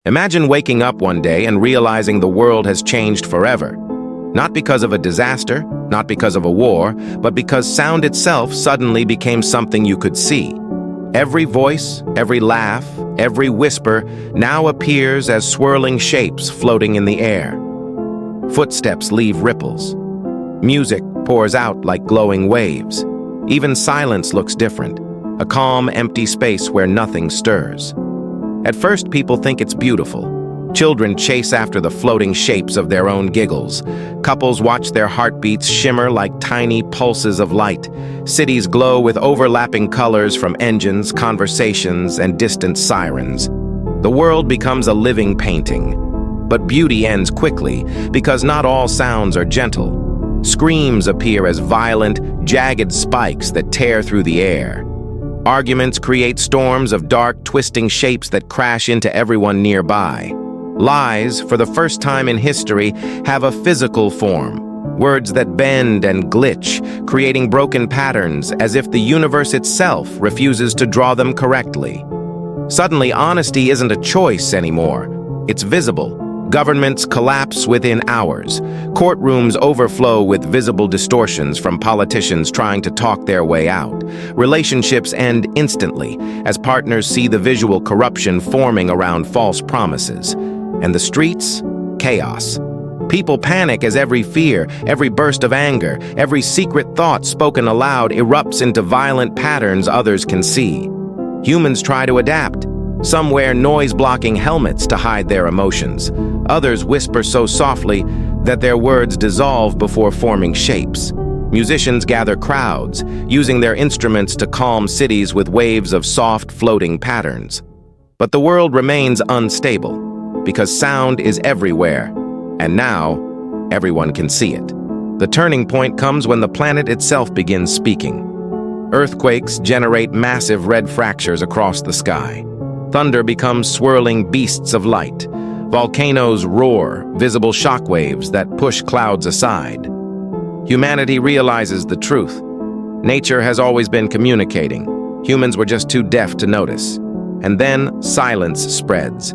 Imagine waking up one day and realizing the world has changed forever. Not because of a disaster, not because of a war, but because sound itself suddenly became something you could see. Every voice, every laugh, every whisper now appears as swirling shapes floating in the air. Footsteps leave ripples. Music pours out like glowing waves. Even silence looks different, a calm, empty space where nothing stirs. At first, people think it's beautiful. Children chase after the floating shapes of their own giggles. Couples watch their heartbeats shimmer like tiny pulses of light. Cities glow with overlapping colors from engines, conversations, and distant sirens. The world becomes a living painting. But beauty ends quickly because not all sounds are gentle. Screams appear as violent, jagged spikes that tear through the air. Arguments create storms of dark, twisting shapes that crash into everyone nearby. Lies, for the first time in history, have a physical form. Words that bend and glitch, creating broken patterns as if the universe itself refuses to draw them correctly. Suddenly, honesty isn't a choice anymore. It's visible. Governments collapse within hours. Courtrooms overflow with visible distortions from politicians trying to talk their way out. Relationships end instantly as partners see the visual corruption forming around false promises. And the streets? Chaos. People panic as every fear, every burst of anger, every secret thought spoken aloud erupts into violent patterns others can see. Humans try to adapt. Some wear noise-blocking helmets to hide their emotions. Others whisper so softly that their words dissolve before forming shapes. Musicians gather crowds, using their instruments to calm cities with waves of soft, floating patterns. But the world remains unstable, because sound is everywhere, and now everyone can see it. The turning point comes when the planet itself begins speaking. Earthquakes generate massive red fractures across the sky. Thunder becomes swirling beasts of light. Volcanoes roar, visible shockwaves that push clouds aside. Humanity realizes the truth. Nature has always been communicating. Humans were just too deaf to notice. And then silence spreads.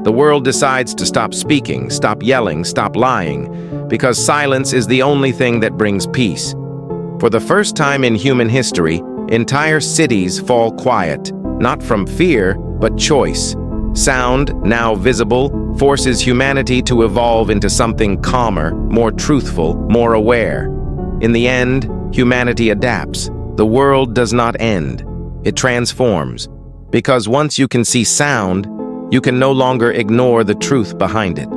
The world decides to stop speaking, stop yelling, stop lying, because silence is the only thing that brings peace. For the first time in human history, entire cities fall quiet, not from fear, but choice. Sound, now visible, forces humanity to evolve into something calmer, more truthful, more aware. In the end, humanity adapts. The world does not end. It transforms. Because once you can see sound, you can no longer ignore the truth behind it.